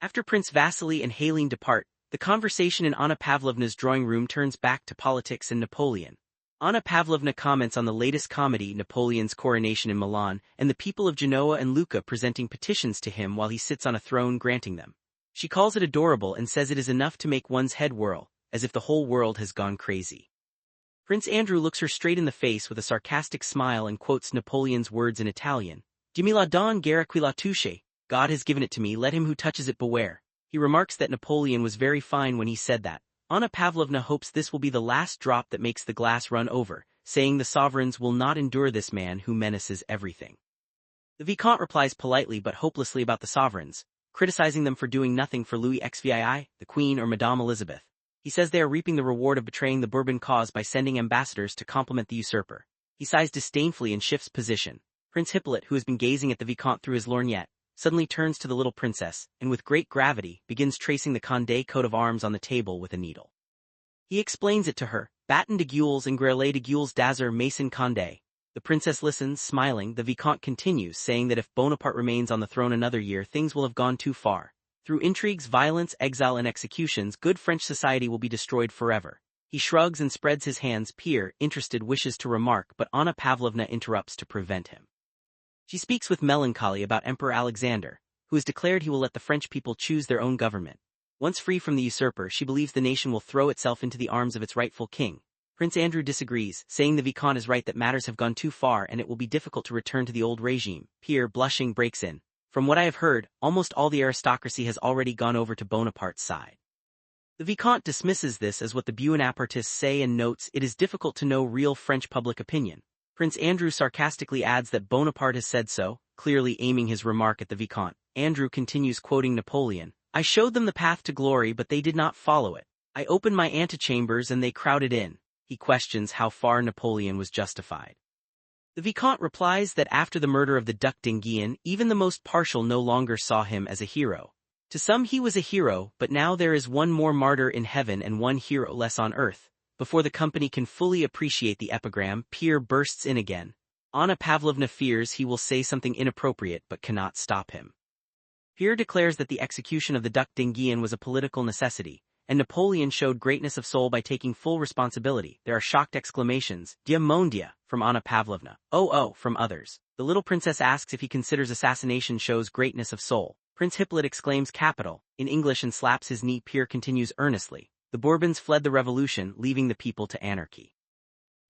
After Prince Vasily and Helene depart, the conversation in Anna Pavlovna's drawing room turns back to politics and Napoleon. Anna Pavlovna comments on the latest comedy, Napoleon's Coronation in Milan, and the people of Genoa and Lucca presenting petitions to him while he sits on a throne granting them. She calls it adorable and says it is enough to make one's head whirl, as if the whole world has gone crazy. Prince Andrew looks her straight in the face with a sarcastic smile and quotes Napoleon's words in Italian. Dimmi la don guerra qui la touche. God has given it to me, let him who touches it beware. He remarks that Napoleon was very fine when he said that. Anna Pavlovna hopes this will be the last drop that makes the glass run over, saying the sovereigns will not endure this man who menaces everything. The Vicomte replies politely but hopelessly about the sovereigns, criticizing them for doing nothing for Louis XVI, the Queen or Madame Elizabeth. He says they are reaping the reward of betraying the Bourbon cause by sending ambassadors to compliment the usurper. He sighs disdainfully and shifts position. Prince Hippolyte, who has been gazing at the Vicomte through his lorgnette, suddenly turns to the little princess, and with great gravity, begins tracing the Condé coat of arms on the table with a needle. He explains it to her, Baton de Gules and Grelais de Gules d'Azur Mason Condé. The princess listens, smiling. The Vicomte continues, saying that if Bonaparte remains on the throne another year, things will have gone too far. Through intrigues, violence, exile and executions, good French society will be destroyed forever. He shrugs and spreads his hands. Pierre, interested, wishes to remark, but Anna Pavlovna interrupts to prevent him. She speaks with melancholy about Emperor Alexander, who has declared he will let the French people choose their own government. Once free from the usurper, she believes the nation will throw itself into the arms of its rightful king. Prince Andrew disagrees, saying the Vicomte is right that matters have gone too far and it will be difficult to return to the old regime. Pierre, blushing, breaks in. From what I have heard, almost all the aristocracy has already gone over to Bonaparte's side. The Vicomte dismisses this as what the Buonapartists say and notes it is difficult to know real French public opinion. Prince Andrew sarcastically adds that Bonaparte has said so, clearly aiming his remark at the Vicomte. Andrew continues, quoting Napoleon, I showed them the path to glory but they did not follow it. I opened my antechambers and they crowded in. He questions how far Napoleon was justified. The Vicomte replies that after the murder of the Duc d'Enghien, even the most partial no longer saw him as a hero. To some he was a hero, but now there is one more martyr in heaven and one hero less on earth. Before the company can fully appreciate the epigram, Pierre bursts in again. Anna Pavlovna fears he will say something inappropriate but cannot stop him. Pierre declares that the execution of the Duc d'Enghien was a political necessity, and Napoleon showed greatness of soul by taking full responsibility. There are shocked exclamations, Dieu mon Dieu, from Anna Pavlovna. Oh, from others. The little princess asks if he considers assassination shows greatness of soul. Prince Hippolyte exclaims capital, in English and slaps his knee. Pierre continues earnestly. The Bourbons fled the revolution, leaving the people to anarchy.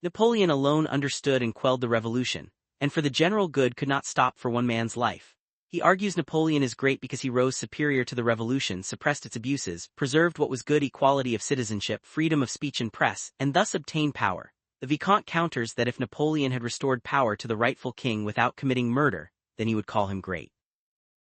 Napoleon alone understood and quelled the revolution, and for the general good could not stop for one man's life. He argues Napoleon is great because he rose superior to the revolution, suppressed its abuses, preserved what was good, equality of citizenship, freedom of speech and press, and thus obtained power. The Vicomte counters that if Napoleon had restored power to the rightful king without committing murder, then he would call him great.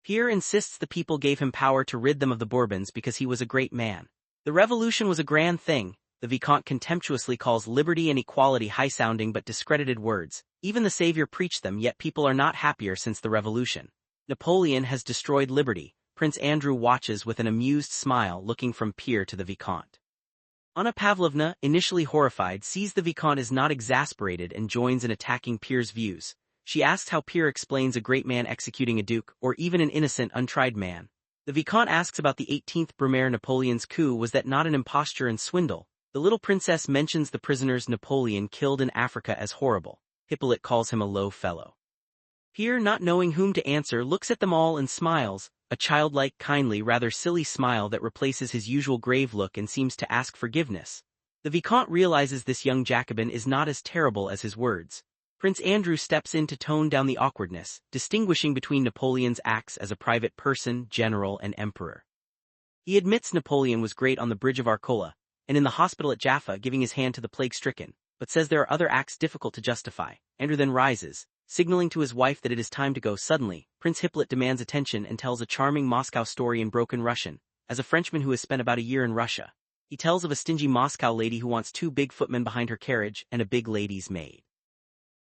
Pierre insists the people gave him power to rid them of the Bourbons because he was a great man. The revolution was a grand thing. The Vicomte contemptuously calls liberty and equality high-sounding but discredited words. Even the Savior preached them, yet people are not happier since the revolution. Napoleon has destroyed liberty. Prince Andrew watches with an amused smile, looking from Pierre to the Vicomte. Anna Pavlovna, initially horrified, sees the Vicomte is not exasperated and joins in attacking Pierre's views. She asks how Pierre explains a great man executing a duke, or even an innocent, untried man. The Vicomte asks about the 18th Brumaire. Napoleon's coup was that not an imposture and swindle. The little princess mentions the prisoners Napoleon killed in Africa as horrible. Hippolyte calls him a low fellow. Pierre, not knowing whom to answer, looks at them all and smiles, a childlike, kindly, rather silly smile that replaces his usual grave look and seems to ask forgiveness. The Vicomte realizes this young Jacobin is not as terrible as his words. Prince Andrew steps in to tone down the awkwardness, distinguishing between Napoleon's acts as a private person, general, and emperor. He admits Napoleon was great on the bridge of Arcola, and in the hospital at Jaffa giving his hand to the plague-stricken, but says there are other acts difficult to justify. Andrew then rises, signaling to his wife that it is time to go. Suddenly, Prince Hippolyte demands attention and tells a charming Moscow story in broken Russian. As a Frenchman who has spent about a year in Russia, he tells of a stingy Moscow lady who wants 2 big footmen behind her carriage and a big lady's maid.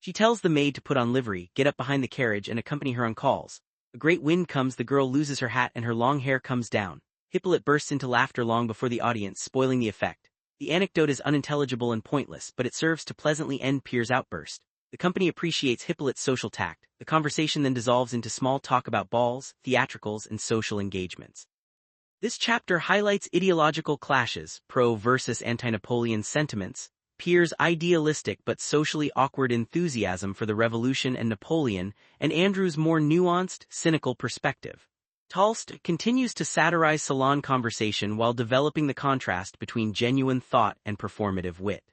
She tells the maid to put on livery, get up behind the carriage and accompany her on calls. A great wind comes, the girl loses her hat and her long hair comes down. Hippolyte bursts into laughter long before the audience, spoiling the effect. The anecdote is unintelligible and pointless, but it serves to pleasantly end Pierre's outburst. The company appreciates Hippolyte's social tact. The conversation then dissolves into small talk about balls, theatricals, and social engagements. This chapter highlights ideological clashes, pro versus anti-Napoleon sentiments, Pierre's idealistic but socially awkward enthusiasm for the revolution and Napoleon, and Andrew's more nuanced, cynical perspective. Tolstoy continues to satirize salon conversation while developing the contrast between genuine thought and performative wit.